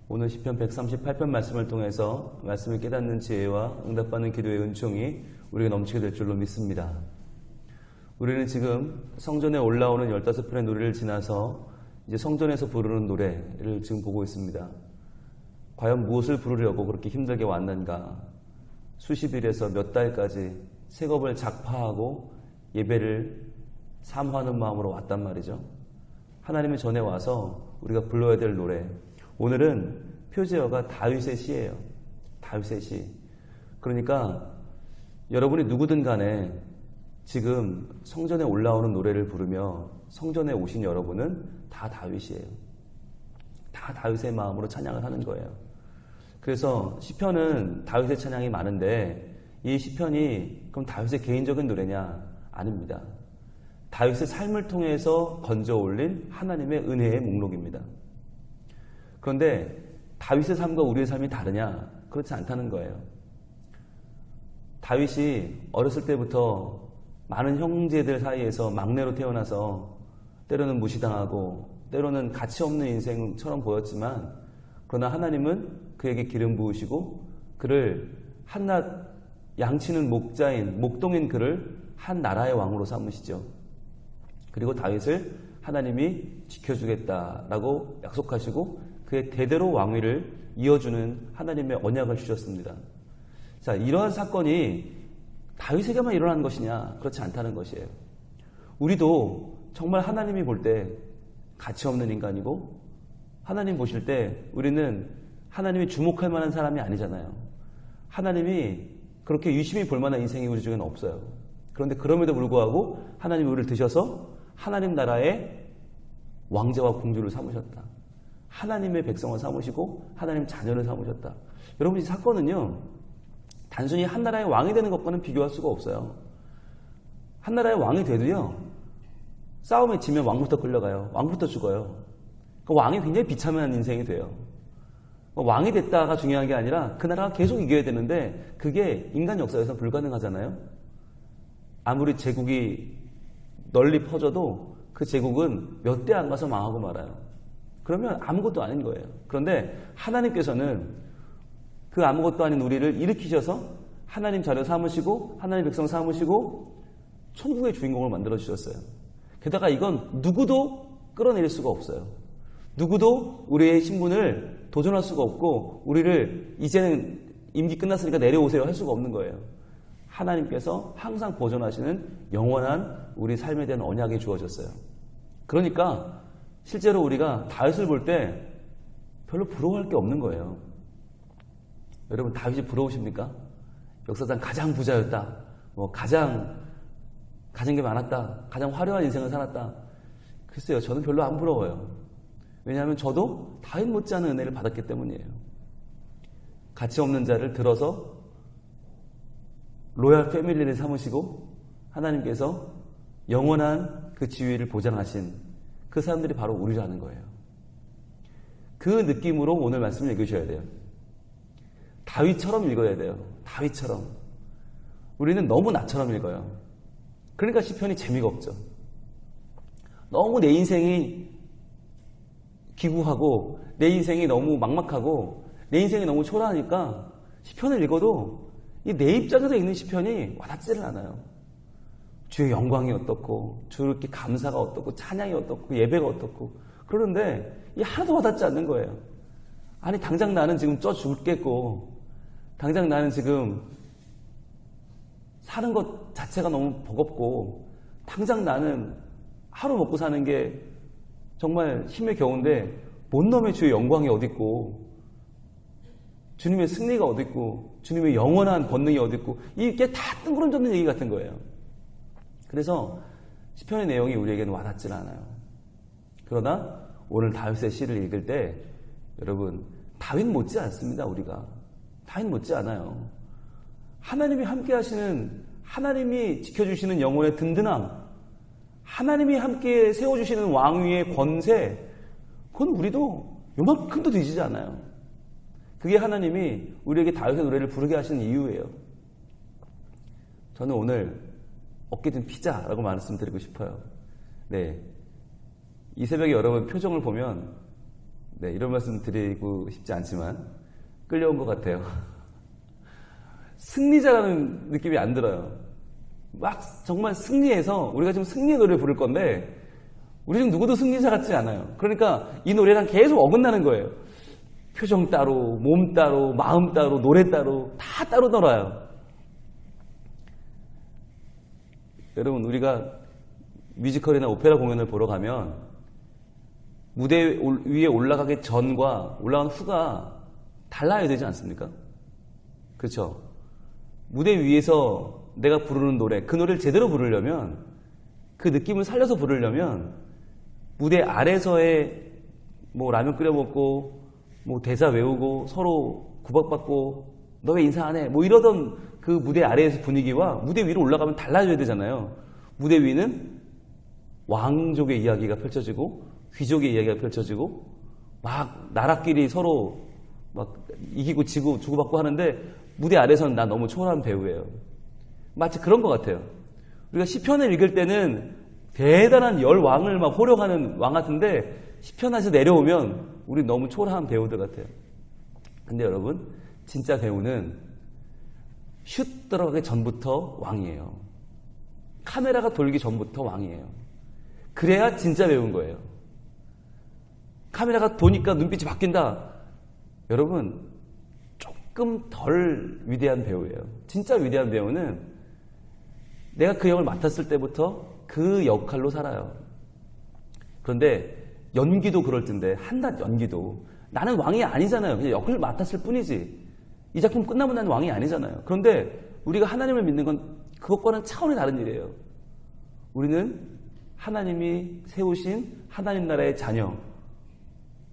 오늘 시편 138편 말씀을 통해서 말씀을 깨닫는 지혜와 응답받는 기도의 은총이 우리가 넘치게 될 줄로 믿습니다. 우리는 지금 성전에 올라오는 15편의 노래를 지나서 이제 성전에서 부르는 노래를 지금 보고 있습니다. 과연 무엇을 부르려고 그렇게 힘들게 왔는가? 수십 일에서 몇 달까지 색업을 작파하고 예배를 사모하는 마음으로 왔단 말이죠. 하나님의 전에 와서 우리가 불러야 될 노래, 오늘은 표제어가 다윗의 시예요. 다윗의 시. 그러니까 여러분이 누구든 간에 지금 성전에 올라오는 노래를 부르며 성전에 오신 여러분은 다 다윗이에요. 다 다윗의 마음으로 찬양을 하는 거예요. 그래서 시편은 다윗의 찬양이 많은데 이 시편이 그럼 다윗의 개인적인 노래냐? 아닙니다. 다윗의 삶을 통해서 건져 올린 하나님의 은혜의 목록입니다. 그런데 다윗의 삶과 우리의 삶이 다르냐? 그렇지 않다는 거예요. 다윗이 어렸을 때부터 많은 형제들 사이에서 막내로 태어나서 때로는 무시당하고 때로는 가치 없는 인생처럼 보였지만 그러나 하나님은 그에게 기름 부으시고 그를 한낱 양치는 목자인 목동인 그를 한 나라의 왕으로 삼으시죠. 그리고 다윗을 하나님이 지켜주겠다라고 약속하시고 그의 대대로 왕위를 이어주는 하나님의 언약을 주셨습니다. 자, 이러한 사건이 다윗에게만 일어난 것이냐? 그렇지 않다는 것이에요. 우리도 정말 하나님이 볼 때 가치 없는 인간이고 하나님 보실 때 우리는 하나님이 주목할 만한 사람이 아니잖아요. 하나님이 그렇게 유심히 볼 만한 인생이 우리 중에는 없어요. 그런데 그럼에도 불구하고 하나님이 우리를 드셔서 하나님 나라의 왕자와 공주를 삼으셨다. 하나님의 백성을 삼으시고 하나님 자녀를 삼으셨다. 여러분, 이 사건은요, 단순히 한 나라의 왕이 되는 것과는 비교할 수가 없어요. 한 나라의 왕이 돼도요, 싸움에 지면 왕부터 끌려가요. 왕부터 죽어요. 그 왕이 굉장히 비참한 인생이 돼요. 왕이 됐다가 중요한 게 아니라 그 나라가 계속 이겨야 되는데 그게 인간 역사에서 불가능하잖아요. 아무리 제국이 널리 퍼져도 그 제국은 몇 대 안 가서 망하고 말아요. 그러면 아무것도 아닌 거예요. 그런데 하나님께서는 그 아무것도 아닌 우리를 일으키셔서 하나님 자녀 삼으시고 하나님 백성 삼으시고 천국의 주인공을 만들어 주셨어요. 게다가 이건 누구도 끌어내릴 수가 없어요. 누구도 우리의 신분을 도전할 수가 없고 우리를 이제는 임기 끝났으니까 내려오세요 할 수가 없는 거예요. 하나님께서 항상 보존하시는 영원한 우리 삶에 대한 언약이 주어졌어요. 그러니까 실제로 우리가 다윗을 볼 때 별로 부러워할 게 없는 거예요. 여러분, 다윗이 부러우십니까? 역사상 가장 부자였다. 가장 가진 게 많았다. 가장 화려한 인생을 살았다. 글쎄요, 저는 별로 안 부러워요. 왜냐하면 저도 다윗 못지않은 은혜를 받았기 때문이에요. 가치 없는 자를 들어서 로얄 패밀리를 삼으시고 하나님께서 영원한 그 지위를 보장하신 그 사람들이 바로 우리라는 거예요. 그 느낌으로 오늘 말씀을 읽으셔야 돼요. 다윗처럼 읽어야 돼요. 다윗처럼. 우리는 너무 나처럼 읽어요. 그러니까 시편이 재미가 없죠. 너무 내 인생이 기구하고 내 인생이 너무 막막하고 내 인생이 너무 초라하니까 시편을 읽어도 이 내 입장에서 읽는 시편이 와닿지를 않아요. 주의 영광이 어떻고 주께 감사가 어떻고 찬양이 어떻고 예배가 어떻고 그러는데 이 하나도 와닿지 않는 거예요. 아니, 당장 나는 지금 쪄 죽겠고 당장 나는 지금 사는 것 자체가 너무 버겁고 당장 나는 하루 먹고 사는 게 정말 힘에 겨운데 뭔 놈의 주의 영광이 어딨고 주님의 승리가 어딨고 주님의 영원한 권능이 어딨고 이게 다 뜬구름 잡는 얘기 같은 거예요. 그래서 시편의 내용이 우리에게는 와닿지 않아요. 그러나 오늘 다윗의 시를 읽을 때 여러분, 다윗 못지 않습니다. 우리가 다윗 못지 않아요. 하나님이 함께 하시는, 하나님이 지켜주시는 영혼의 든든함, 하나님이 함께 세워주시는 왕위의 권세, 그건 우리도 요만큼도 뒤지지 않아요. 그게 하나님이 우리에게 다윗의 노래를 부르게 하시는 이유예요. 저는 오늘 어깨든 피자라고 말씀드리고 싶어요. 네, 이 새벽에 여러분 표정을 보면 네, 이런 말씀 드리고 싶지 않지만 끌려온 것 같아요. 승리자라는 느낌이 안 들어요. 막 정말 승리해서 우리가 지금 승리의 노래를 부를 건데 우리 중 누구도 승리자 같지 않아요. 그러니까 이 노래랑 계속 어긋나는 거예요. 표정 따로, 몸 따로, 마음 따로, 노래 따로 다 따로 놀아요. 여러분, 우리가 뮤지컬이나 오페라 공연을 보러 가면 무대 위에 올라가기 전과 올라간 후가 달라야 되지 않습니까? 그렇죠? 무대 위에서 내가 부르는 노래, 그 노래를 제대로 부르려면, 그 느낌을 살려서 부르려면 무대 아래서의 뭐 라면 끓여 먹고 뭐 대사 외우고 서로 구박받고 너 왜 인사 안 해? 뭐 이러던 그 무대 아래에서 분위기와 무대 위로 올라가면 달라져야 되잖아요. 무대 위는 왕족의 이야기가 펼쳐지고 귀족의 이야기가 펼쳐지고 막 나라끼리 서로 막 이기고 지고 주고받고 하는데 무대 아래서는 나 너무 초라한 배우예요. 마치 그런 것 같아요. 우리가 시편을 읽을 때는 대단한 열왕을 막 호령하는 왕 같은데 시편에서 내려오면 우리 너무 초라한 배우들 같아요. 근데 여러분, 진짜 배우는 슛 들어가기 전부터 왕이에요. 카메라가 돌기 전부터 왕이에요. 그래야 진짜 배우인 거예요. 카메라가 도니까 눈빛이 바뀐다. 여러분, 조금 덜 위대한 배우예요. 진짜 위대한 배우는 내가 그 역을 맡았을 때부터 그 역할로 살아요. 그런데 연기도 그럴 텐데, 한낱 연기도 나는 왕이 아니잖아요. 그냥 역할을 맡았을 뿐이지. 이 작품 끝나면 나는 왕이 아니잖아요. 그런데 우리가 하나님을 믿는 건 그것과는 차원이 다른 일이에요. 우리는 하나님이 세우신 하나님 나라의 자녀,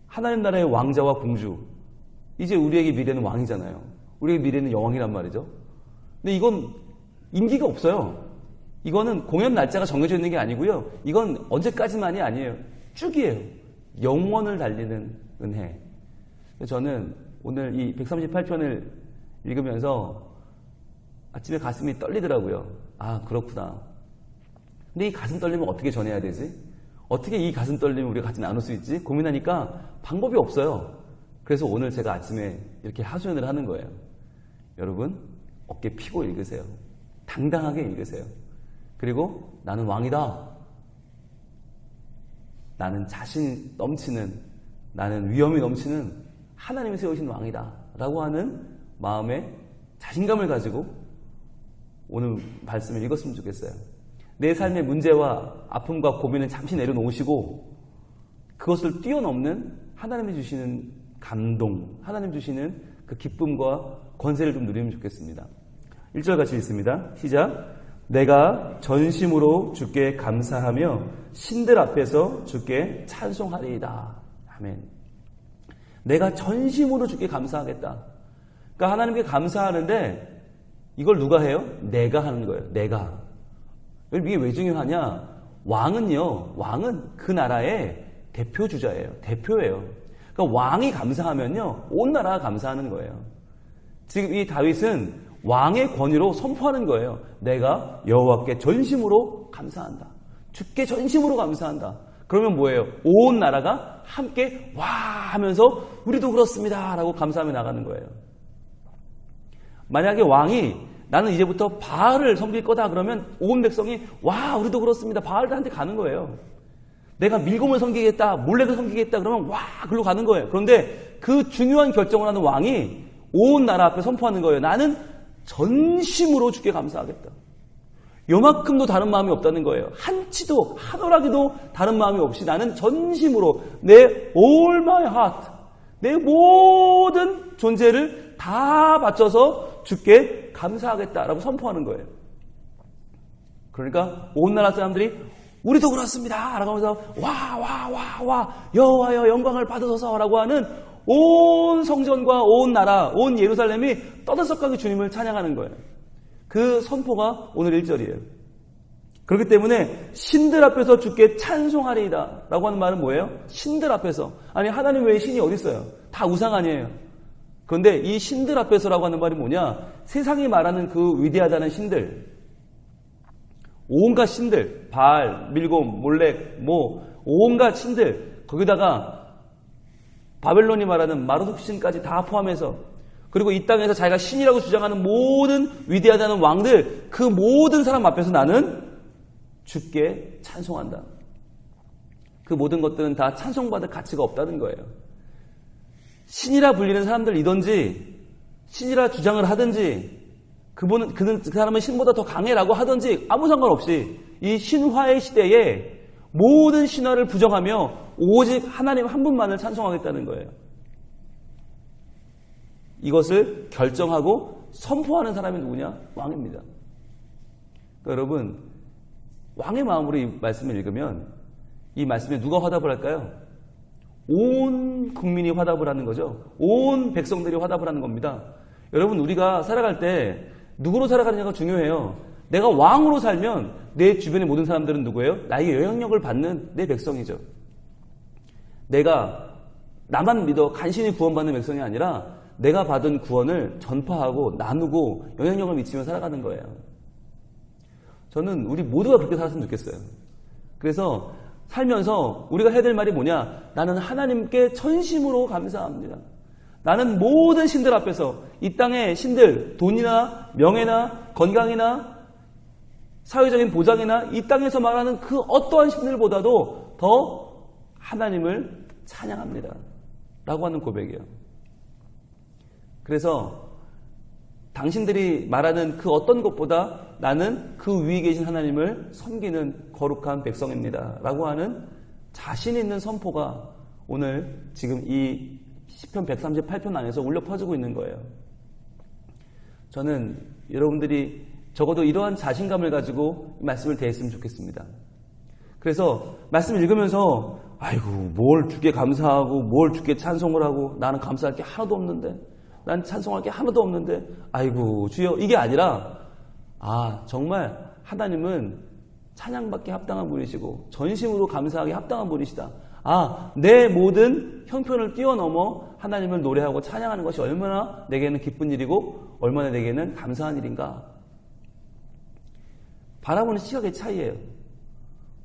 하나님 나라의 왕자와 공주. 이제 우리에게 미래는 왕이잖아요. 우리에게 미래는 여왕이란 말이죠. 근데 이건 임기가 없어요. 이거는 공연 날짜가 정해져 있는 게 아니고요. 이건 언제까지만이 아니에요. 쭉이에요. 영원을 달리는 은혜. 저는 오늘 이 138편을 읽으면서 아침에 가슴이 떨리더라고요. 아, 그렇구나. 근데 이 가슴 떨림을 어떻게 전해야 되지? 어떻게 이 가슴 떨림을 우리가 같이 나눌 수 있지? 고민하니까 방법이 없어요. 그래서 오늘 제가 아침에 이렇게 하소연을 하는 거예요. 여러분, 어깨 펴고 읽으세요. 당당하게 읽으세요. 그리고 나는 왕이다. 나는 자신 넘치는, 나는 위엄이 넘치는 하나님이 세우신 왕이다 라고 하는 마음에 자신감을 가지고 오늘 말씀을 읽었으면 좋겠어요. 내 삶의 문제와 아픔과 고민을 잠시 내려놓으시고 그것을 뛰어넘는 하나님이 주시는 감동, 하나님 주시는 그 기쁨과 권세를 좀 누리면 좋겠습니다. 1절 같이 읽습니다. 시작. 내가 전심으로 주께 감사하며 신들 앞에서 주께 찬송하리이다. 아멘. 내가 전심으로 주께 감사하겠다. 그러니까 하나님께 감사하는데 이걸 누가 해요? 내가 하는 거예요. 내가. 이게 왜 중요하냐? 왕은 그 나라의 대표주자예요. 대표예요. 그러니까 왕이 감사하면요, 온 나라가 감사하는 거예요. 지금 이 다윗은 왕의 권위로 선포하는 거예요. 내가 여호와께 전심으로 감사한다. 주께 전심으로 감사한다. 그러면 뭐예요? 온 나라가 함께 와 하면서 우리도 그렇습니다 라고 감사하며 나가는 거예요. 만약에 왕이 나는 이제부터 바알을 섬길 거다 그러면 온 백성이 와 우리도 그렇습니다. 바알한테 가는 거예요. 내가 밀곰을 섬기겠다, 몰렉을 섬기겠다 그러면 와 글로 가는 거예요. 그런데 그 중요한 결정을 하는 왕이 온 나라 앞에 선포하는 거예요. 나는 전심으로 주께 감사하겠다. 요만큼도 다른 마음이 없다는 거예요. 한치도 하늘하기도 다른 마음이 없이 나는 전심으로 내 all my heart, 내 모든 존재를 다 바쳐서 주께 감사하겠다라고 선포하는 거예요. 그러니까 온 나라 사람들이 우리도 그렇습니다 라고 하면서 와 여호와여 영광을 받으소서 라고 하는 온 성전과 온 나라, 온 예루살렘이 떠들썩하게 주님을 찬양하는 거예요. 그 선포가 오늘 1절이에요. 그렇기 때문에 신들 앞에서 주께 찬송하리이다 라고 하는 말은 뭐예요? 신들 앞에서. 아니 하나님 외에 신이 어디 있어요? 다 우상 아니에요. 그런데 이 신들 앞에서라고 하는 말이 뭐냐? 세상이 말하는 그 위대하다는 신들, 온갖 신들, 바알, 밀곰, 몰렉, 뭐 온갖 신들, 거기다가 바벨론이 말하는 마르둑 신까지 다 포함해서, 그리고 이 땅에서 자기가 신이라고 주장하는 모든 위대하다는 왕들, 그 모든 사람 앞에서 나는 주께 찬송한다. 그 모든 것들은 다 찬송받을 가치가 없다는 거예요. 신이라 불리는 사람들이든지 신이라 주장을 하든지 그 사람은 신보다 더 강해라고 하든지 아무 상관없이 이 신화의 시대에 모든 신화를 부정하며 오직 하나님 한 분만을 찬송하겠다는 거예요. 이것을 결정하고 선포하는 사람이 누구냐? 왕입니다. 그러니까 여러분, 왕의 마음으로 이 말씀을 읽으면 이 말씀에 누가 화답을 할까요? 온 국민이 화답을 하는 거죠. 온 백성들이 화답을 하는 겁니다. 여러분, 우리가 살아갈 때 누구로 살아가느냐가 중요해요. 내가 왕으로 살면 내 주변의 모든 사람들은 누구예요? 나에게 영향력을 받는 내 백성이죠. 내가 나만 믿어 간신히 구원받는 백성이 아니라 내가 받은 구원을 전파하고 나누고 영향력을 미치며 살아가는 거예요. 저는 우리 모두가 그렇게 살았으면 좋겠어요. 그래서 살면서 우리가 해야 될 말이 뭐냐? 나는 하나님께 전심으로 감사합니다. 나는 모든 신들 앞에서, 이 땅의 신들, 돈이나 명예나 건강이나 사회적인 보장이나 이 땅에서 말하는 그 어떠한 신들보다도 더 하나님을 찬양합니다. 라고 하는 고백이에요. 그래서 당신들이 말하는 그 어떤 것보다 나는 그 위에 계신 하나님을 섬기는 거룩한 백성입니다. 라고 하는 자신 있는 선포가 오늘 지금 이 시편 138편 안에서 울려 퍼지고 있는 거예요. 저는 여러분들이 적어도 이러한 자신감을 가지고 이 말씀을 대했으면 좋겠습니다. 그래서 말씀을 읽으면서 아이고 뭘 주께 감사하고 뭘 주께 찬송을 하고 나는 감사할 게 하나도 없는데, 난 찬송할 게 하나도 없는데, 아이고 주여, 이게 아니라 정말 하나님은 찬양받기 합당한 분이시고 전심으로 감사하기 합당한 분이시다. 내 모든 형편을 뛰어넘어 하나님을 노래하고 찬양하는 것이 얼마나 내게는 기쁜 일이고 얼마나 내게는 감사한 일인가. 바라보는 시각의 차이예요.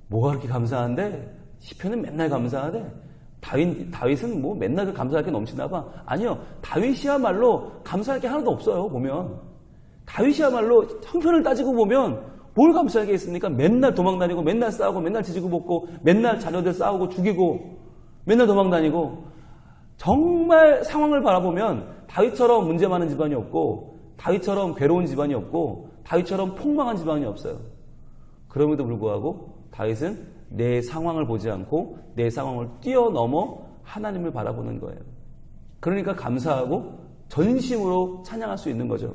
뭐가 그렇게 감사한데? 시편은 맨날 감사하대. 다윗은 뭐 맨날 감사할 게 넘치나 봐. 아니요. 다윗이야말로 감사할 게 하나도 없어요. 보면 다윗이야말로 형편을 따지고 보면 뭘 감사할 게 있습니까? 맨날 도망다니고 맨날 싸우고 맨날 지지고 볶고 맨날 자녀들 싸우고 죽이고 맨날 도망다니고, 정말 상황을 바라보면 다윗처럼 문제 많은 집안이 없고 다윗처럼 괴로운 집안이 없고 다윗처럼 폭망한 집안이 없어요. 그럼에도 불구하고 다윗은 내 상황을 보지 않고 내 상황을 뛰어넘어 하나님을 바라보는 거예요. 그러니까 감사하고 전심으로 찬양할 수 있는 거죠.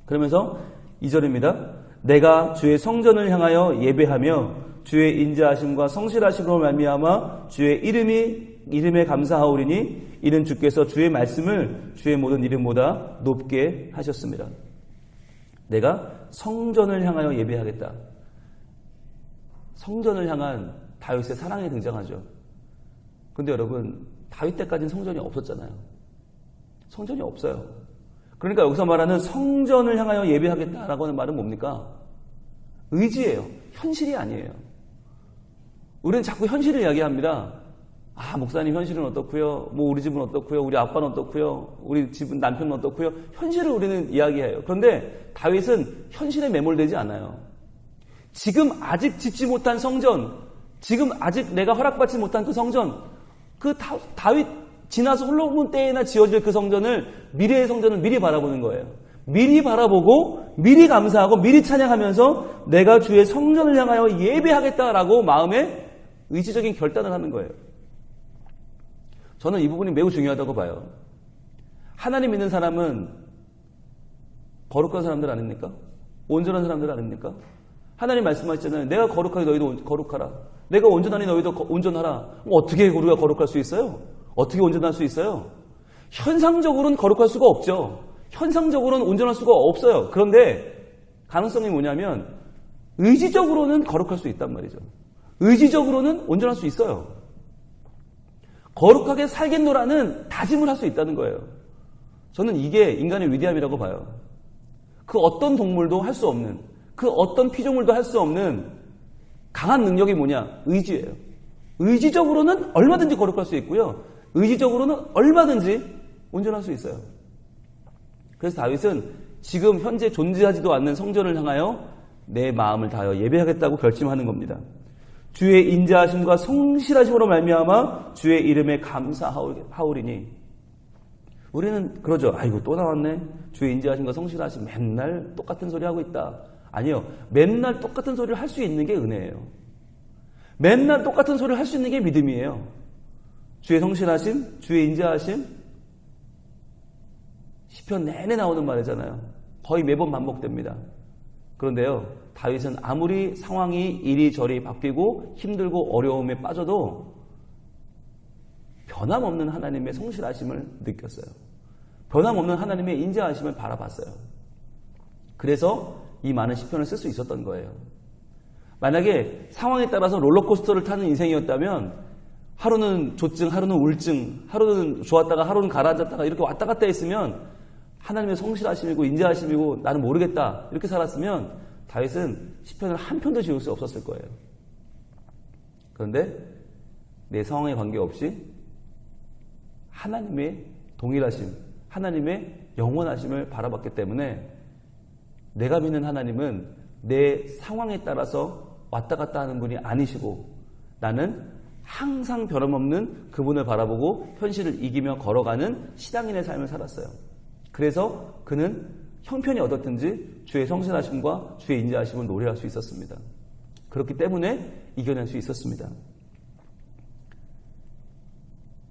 그러면서 2절입니다. 내가 주의 성전을 향하여 예배하며 주의 인자하심과 성실하심으로 말미암아 주의 이름에 감사하오리니 이는 주께서 주의 말씀을 주의 모든 이름보다 높게 하셨습니다. 내가 성전을 향하여 예배하겠다. 성전을 향한 다윗의 사랑이 등장하죠. 그런데 여러분, 다윗 때까지는 성전이 없었잖아요. 성전이 없어요. 그러니까 여기서 말하는 성전을 향하여 예배하겠다라고 하는 말은 뭡니까? 의지예요. 현실이 아니에요. 우리는 자꾸 현실을 이야기합니다. 목사님 현실은 어떻고요? 뭐 우리 집은 어떻고요? 우리 아빠는 어떻고요? 우리 집은 남편은 어떻고요? 현실을 우리는 이야기해요. 그런데 다윗은 현실에 매몰되지 않아요. 지금 아직 짓지 못한 성전, 지금 아직 내가 허락받지 못한 그 성전, 그 다윗 지나서 솔로몬 때에나 지어질 그 성전을, 미래의 성전을 미리 바라보는 거예요. 미리 바라보고 미리 감사하고 미리 찬양하면서 내가 주의 성전을 향하여 예배하겠다라고 마음에 의지적인 결단을 하는 거예요. 저는 이 부분이 매우 중요하다고 봐요. 하나님 믿는 사람은 거룩한 사람들 아닙니까? 온전한 사람들 아닙니까? 하나님 말씀하셨잖아요. 내가 거룩하니 너희도 거룩하라. 내가 온전하니 너희도 온전하라. 어떻게 우리가 거룩할 수 있어요? 어떻게 온전할 수 있어요? 현상적으로는 거룩할 수가 없죠. 현상적으로는 온전할 수가 없어요. 그런데 가능성이 뭐냐면 의지적으로는 거룩할 수 있단 말이죠. 의지적으로는 온전할 수 있어요. 거룩하게 살겠노라는 다짐을 할 수 있다는 거예요. 저는 이게 인간의 위대함이라고 봐요. 그 어떤 동물도 할 수 없는, 그 어떤 피조물도 할 수 없는 강한 능력이 뭐냐? 의지예요. 의지적으로는 얼마든지 거룩할 수 있고요. 의지적으로는 얼마든지 온전할 수 있어요. 그래서 다윗은 지금 현재 존재하지도 않는 성전을 향하여 내 마음을 다하여 예배하겠다고 결심하는 겁니다. 주의 인자하심과 성실하심으로 말미암아 주의 이름에 감사하오리니. 우리는 그러죠. 아이고 또 나왔네. 주의 인자하심과 성실하심. 맨날 똑같은 소리 하고 있다. 아니요. 맨날 똑같은 소리를 할 수 있는 게 은혜예요. 맨날 똑같은 소리를 할 수 있는 게 믿음이에요. 주의 성실하심, 주의 인자하심. 시편 내내 나오는 말이잖아요. 거의 매번 반복됩니다. 그런데요, 다윗은 아무리 상황이 이리저리 바뀌고 힘들고 어려움에 빠져도 변함없는 하나님의 성실하심을 느꼈어요. 변함없는 하나님의 인자하심을 바라봤어요. 그래서 이 많은 시편을 쓸 수 있었던 거예요. 만약에 상황에 따라서 롤러코스터를 타는 인생이었다면 하루는 조증, 하루는 우울증, 하루는 좋았다가 하루는 가라앉았다가 이렇게 왔다 갔다 했으면 하나님의 성실하심이고 인자하심이고 나는 모르겠다 이렇게 살았으면 다윗은 시편을 한 편도 지을 수 없었을 거예요. 그런데 내 상황에 관계없이 하나님의 동일하심, 하나님의 영원하심을 바라봤기 때문에 내가 믿는 하나님은 내 상황에 따라서 왔다 갔다 하는 분이 아니시고 나는 항상 변함없는 그분을 바라보고 현실을 이기며 걸어가는 신앙인의 삶을 살았어요. 그래서 그는 형편이 어떻든지 주의 성실하심과 주의 인자하심을 노래할 수 있었습니다. 그렇기 때문에 이겨낼 수 있었습니다.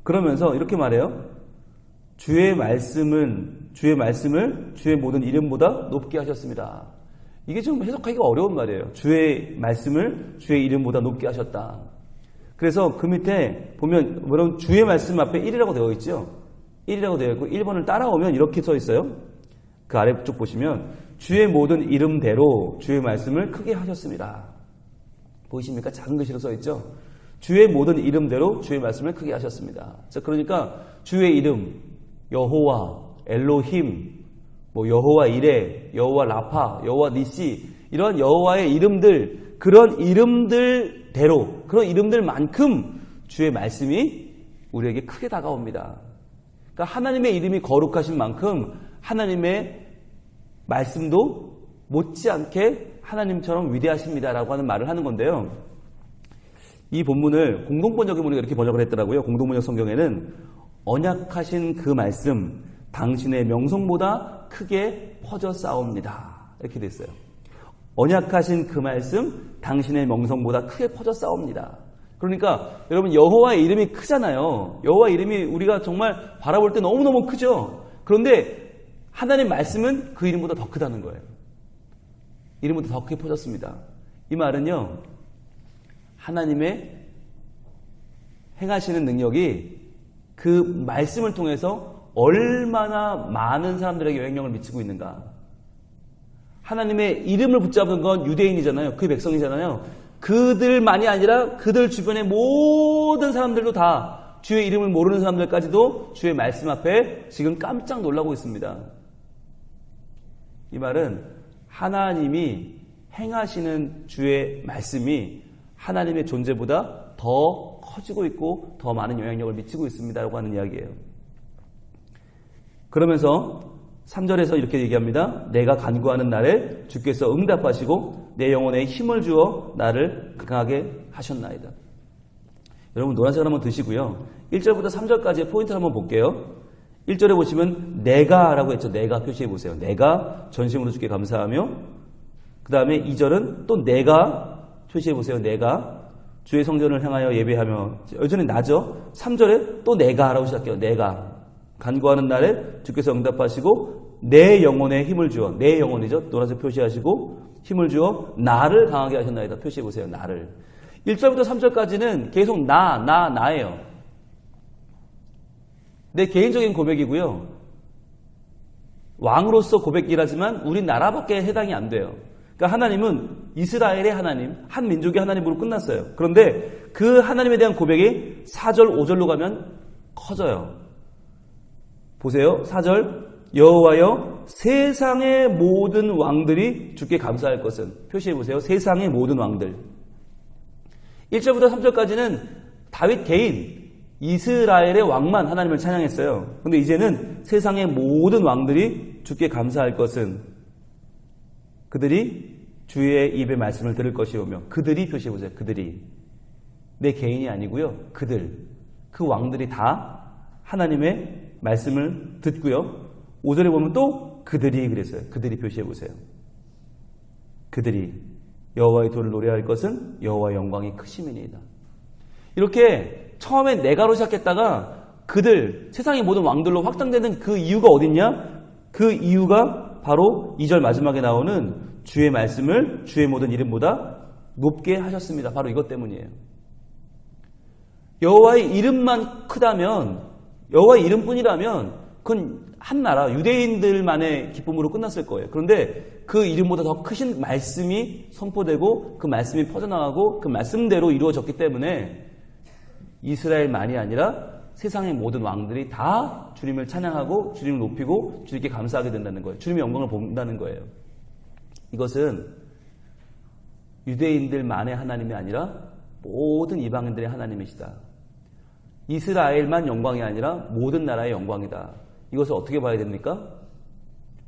그러면서 이렇게 말해요. 주의 말씀을 주의 모든 이름보다 높게 하셨습니다. 이게 좀 해석하기가 어려운 말이에요. 주의 말씀을 주의 이름보다 높게 하셨다. 그래서 그 밑에 보면 여러분 주의 말씀 앞에 1이라고 되어 있죠. 1이라고 되어 있고 1번을 따라오면 이렇게 써 있어요. 그 아래쪽 보시면 주의 모든 이름대로 주의 말씀을 크게 하셨습니다. 보이십니까? 작은 글씨로 써 있죠. 주의 모든 이름대로 주의 말씀을 크게 하셨습니다. 그러니까 주의 이름 여호와, 엘로힘, 여호와 이레, 여호와 라파, 여호와 니시 이런 여호와의 이름들 그런 이름들대로 그런 이름들만큼 주의 말씀이 우리에게 크게 다가옵니다. 그러니까 하나님의 이름이 거룩하신 만큼 하나님의 말씀도 못지않게 하나님처럼 위대하십니다라고 하는 말을 하는 건데요. 이 본문을 공동번역에 보니까 이렇게 번역을 했더라고요. 공동번역 성경에는 언약하신 그 말씀 당신의 명성보다 크게 퍼져 싸웁니다. 이렇게 됐어요. 언약하신 그 말씀 당신의 명성보다 크게 퍼져 싸웁니다. 그러니까 여러분 여호와의 이름이 크잖아요. 여호와의 이름이 우리가 정말 바라볼 때 너무너무 크죠. 그런데 하나님 말씀은 그 이름보다 더 크다는 거예요. 이름보다 더 크게 퍼졌습니다. 이 말은요. 하나님의 행하시는 능력이 그 말씀을 통해서 얼마나 많은 사람들에게 영향력을 미치고 있는가. 하나님의 이름을 붙잡은 건 유대인이잖아요. 그 백성이잖아요. 그들만이 아니라 그들 주변의 모든 사람들도 다 주의 이름을 모르는 사람들까지도 주의 말씀 앞에 지금 깜짝 놀라고 있습니다. 이 말은 하나님이 행하시는 주의 말씀이 하나님의 존재보다 더 커지고 있고 더 많은 영향력을 미치고 있습니다라고 하는 이야기예요. 그러면서 3절에서 이렇게 얘기합니다. 내가 간구하는 날에 주께서 응답하시고 내 영혼에 힘을 주어 나를 강하게 하셨나이다. 여러분 노란색을 한번 드시고요. 1절부터 3절까지의 포인트를 한번 볼게요. 1절에 보시면 내가 라고 했죠. 내가 표시해 보세요. 내가 전심으로 주께 감사하며 그 다음에 2절은 또 내가 표시해 보세요. 내가 주의 성전을 향하여 예배하며 여전히 나죠. 3절에 또 내가 라고 시작해요. 내가 간구하는 날에 주께서 응답하시고 내 영혼에 힘을 주어 내 영혼이죠. 노란색 표시하시고 힘을 주어 나를 강하게 하셨나이다. 표시해 보세요. 나를 1절부터 3절까지는 계속 나예요. 내 개인적인 고백이고요. 왕으로서 고백이라지만 우리나라밖에 해당이 안 돼요. 그러니까 하나님은 이스라엘의 하나님, 한 민족의 하나님으로 끝났어요. 그런데 그 하나님에 대한 고백이 4절, 5절로 가면 커져요. 보세요. 4절 여호와여 세상의 모든 왕들이 주께 감사할 것은 표시해 보세요. 세상의 모든 왕들. 1절부터 3절까지는 다윗 개인 이스라엘의 왕만 하나님을 찬양했어요. 근데 이제는 세상의 모든 왕들이 주께 감사할 것은 그들이 주의 입의 말씀을 들을 것이오며, 그들이 표시해보세요. 그들이. 내 개인이 아니고요. 그들. 그 왕들이 다 하나님의 말씀을 듣고요. 5절에 보면 또 그들이 그랬어요. 그들이 표시해보세요. 그들이 여호와의 도를 노래할 것은 여호와의 영광이 크심이니이다. 이렇게 처음에 내가로 시작했다가 그들, 세상의 모든 왕들로 확장되는 그 이유가 어딨냐? 그 이유가 바로 2절 마지막에 나오는 주의 말씀을 주의 모든 이름보다 높게 하셨습니다. 바로 이것 때문이에요. 여호와의 이름만 크다면, 여호와의 이름뿐이라면 그건 한 나라 유대인들만의 기쁨으로 끝났을 거예요. 그런데 그 이름보다 더 크신 말씀이 선포되고 그 말씀이 퍼져나가고 그 말씀대로 이루어졌기 때문에 이스라엘만이 아니라 세상의 모든 왕들이 다 주님을 찬양하고 주님을 높이고 주님께 감사하게 된다는 거예요. 주님의 영광을 본다는 거예요. 이것은 유대인들만의 하나님이 아니라 모든 이방인들의 하나님이시다. 이스라엘만 영광이 아니라 모든 나라의 영광이다. 이것을 어떻게 봐야 됩니까?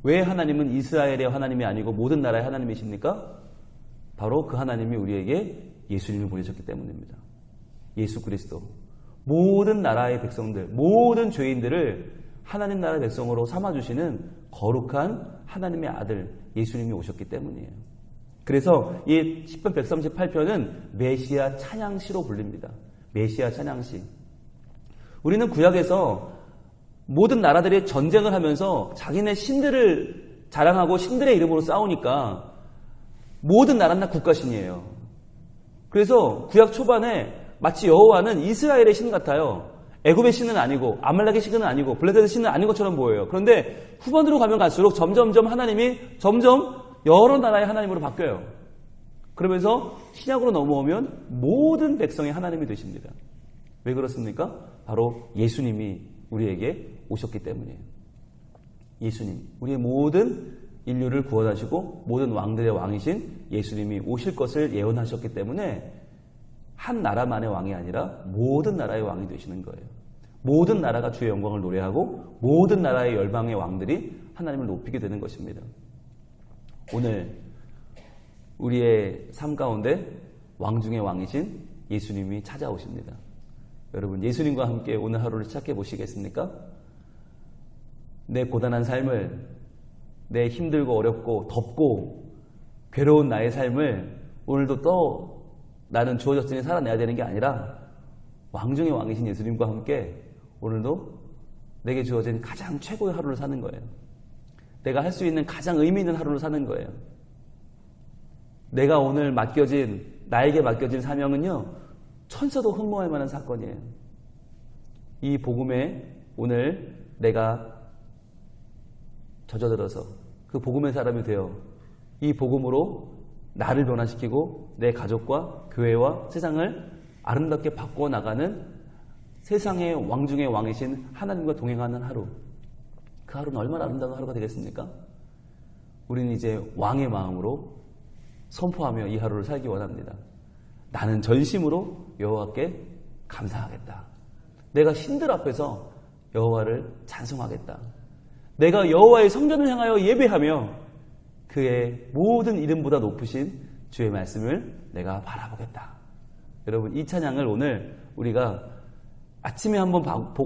왜 하나님은 이스라엘의 하나님이 아니고 모든 나라의 하나님이십니까? 바로 그 하나님이 우리에게 예수님을 보내셨기 때문입니다. 예수 그리스도. 모든 나라의 백성들, 모든 죄인들을 하나님 나라의 백성으로 삼아주시는 거룩한 하나님의 아들 예수님이 오셨기 때문이에요. 그래서 이 10편 138편은 메시아 찬양시로 불립니다. 메시아 찬양시. 우리는 구약에서 모든 나라들이 전쟁을 하면서 자기네 신들을 자랑하고 신들의 이름으로 싸우니까 모든 나라는 다 국가신이에요. 그래서 구약 초반에 마치 여호와는 이스라엘의 신 같아요. 애굽의 신은 아니고 아말렉의 신은 아니고 블레셋의 신은 아닌 것처럼 보여요. 그런데 후반으로 가면 갈수록 점점점 하나님이 점점 여러 나라의 하나님으로 바뀌어요. 그러면서 신약으로 넘어오면 모든 백성의 하나님이 되십니다. 왜 그렇습니까? 바로 예수님이 우리에게 오셨기 때문이에요. 예수님, 우리의 모든 인류를 구원하시고 모든 왕들의 왕이신 예수님이 오실 것을 예언하셨기 때문에 한 나라만의 왕이 아니라 모든 나라의 왕이 되시는 거예요. 모든 나라가 주의 영광을 노래하고 모든 나라의 열방의 왕들이 하나님을 높이게 되는 것입니다. 오늘 우리의 삶 가운데 왕 중의 왕이신 예수님이 찾아오십니다. 여러분, 예수님과 함께 오늘 하루를 시작해 보시겠습니까? 내 고단한 삶을, 내 힘들고 어렵고 덥고 괴로운 나의 삶을 오늘도 또 나는 주어졌으니 살아내야 되는 게 아니라 왕 중의 왕이신 예수님과 함께 오늘도 내게 주어진 가장 최고의 하루를 사는 거예요. 내가 할 수 있는 가장 의미 있는 하루를 사는 거예요. 내가 오늘 나에게 맡겨진 사명은요, 천사도 흠모할 만한 사건이에요. 이 복음에 오늘 내가 젖어들어서 그 복음의 사람이 되어 이 복음으로 나를 변화시키고 내 가족과 교회와 세상을 아름답게 바꾸어 나가는 세상의 왕 중의 왕이신 하나님과 동행하는 하루. 그 하루는 얼마나 아름다운 하루가 되겠습니까? 우리는 이제 왕의 마음으로 선포하며 이 하루를 살기 원합니다. 나는 전심으로 여호와께 감사하겠다. 내가 신들 앞에서 여호와를 찬송하겠다. 내가 여호와의 성전을 향하여 예배하며 그의 모든 이름보다 높으신 주의 말씀을 내가 바라보겠다. 여러분, 이 찬양을 오늘 우리가 아침에 한번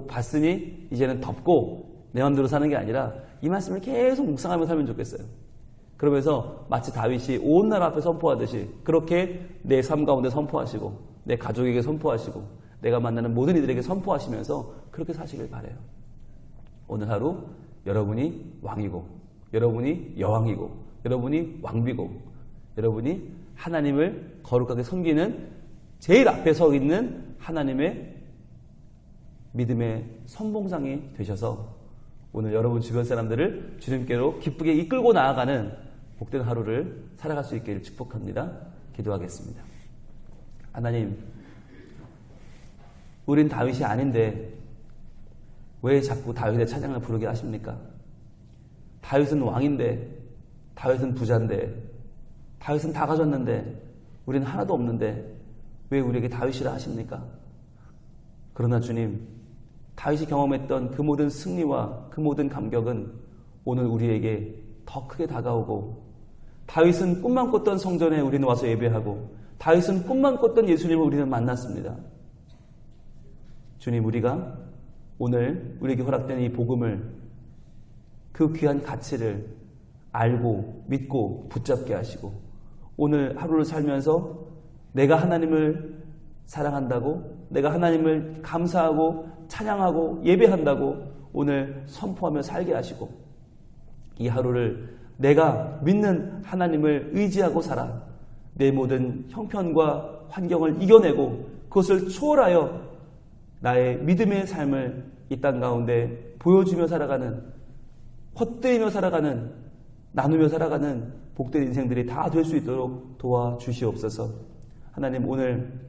봤으니 이제는 덮고 내 마음대로 사는 게 아니라 이 말씀을 계속 묵상하며 살면 좋겠어요. 그러면서 마치 다윗이 온 나라 앞에 선포하듯이 그렇게 내 삶 가운데 선포하시고 내 가족에게 선포하시고 내가 만나는 모든 이들에게 선포하시면서 그렇게 사시길 바라요. 오늘 하루 여러분이 왕이고 여러분이 여왕이고 여러분이 왕비고 여러분이 하나님을 거룩하게 섬기는 제일 앞에 서 있는 하나님의 믿음의 선봉상이 되셔서 오늘 여러분 주변 사람들을 주님께로 기쁘게 이끌고 나아가는 복된 하루를 살아갈 수 있기를 축복합니다. 기도하겠습니다. 하나님, 우린 다윗이 아닌데 왜 자꾸 다윗의 찬양을 부르게 하십니까? 다윗은 왕인데, 다윗은 부자인데, 다윗은 다 가졌는데 우리는 하나도 없는데 왜 우리에게 다윗이라 하십니까? 그러나 주님, 다윗이 경험했던 그 모든 승리와 그 모든 감격은 오늘 우리에게 더 크게 다가오고, 다윗은 꿈만 꿨던 성전에 우리는 와서 예배하고, 다윗은 꿈만 꿨던 예수님을 우리는 만났습니다. 주님, 우리가 오늘 우리에게 허락된 이 복음을, 그 귀한 가치를 알고 믿고 붙잡게 하시고, 오늘 하루를 살면서 내가 하나님을 사랑한다고, 내가 하나님을 감사하고 찬양하고 예배한다고 오늘 선포하며 살게 하시고, 이 하루를 내가 믿는 하나님을 의지하고 살아 내 모든 형편과 환경을 이겨내고 그것을 초월하여 나의 믿음의 삶을 이 땅 가운데 보여주며 살아가는, 헛되이며 살아가는, 나누며 살아가는 복된 인생들이 다 될 수 있도록 도와주시옵소서. 하나님, 오늘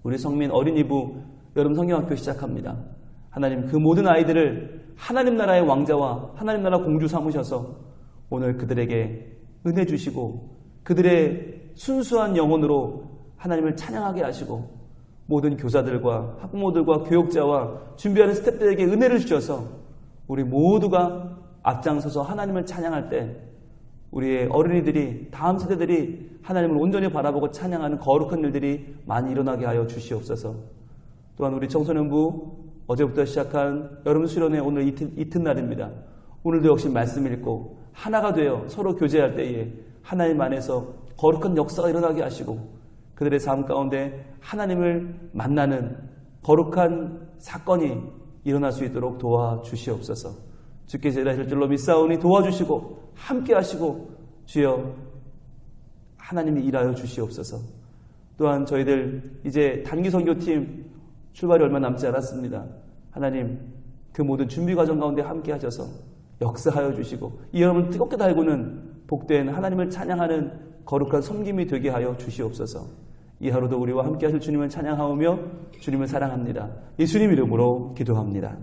우리 성민 어린이부 여름 성경학교 시작합니다. 하나님, 그 모든 아이들을 하나님 나라의 왕자와 하나님 나라 공주 삼으셔서 오늘 그들에게 은혜 주시고 그들의 순수한 영혼으로 하나님을 찬양하게 하시고, 모든 교사들과 학부모들과 교육자와 준비하는 스태프들에게 은혜를 주셔서 우리 모두가 앞장서서 하나님을 찬양할 때 우리의 어린이들이, 다음 세대들이 하나님을 온전히 바라보고 찬양하는 거룩한 일들이 많이 일어나게 하여 주시옵소서. 또한 우리 청소년부 어제부터 시작한 여름 수련회 오늘 이튿날입니다. 오늘도 역시 말씀 읽고 하나가 되어 서로 교제할 때에 하나님 안에서 거룩한 역사가 일어나게 하시고 그들의 삶 가운데 하나님을 만나는 거룩한 사건이 일어날 수 있도록 도와주시옵소서. 주께서 일하실 줄로 믿사오니 도와주시고 함께 하시고 주여 하나님이 일하여 주시옵소서. 또한 저희들 이제 단기 선교팀 출발이 얼마 남지 않았습니다. 하나님, 그 모든 준비 과정 가운데 함께 하셔서 역사하여 주시고 이 여러분 뜨겁게 달구는 복된 하나님을 찬양하는 거룩한 섬김이 되게 하여 주시옵소서. 이 하루도 우리와 함께 하실 주님을 찬양하오며 주님을 사랑합니다. 예수님 이름으로 기도합니다.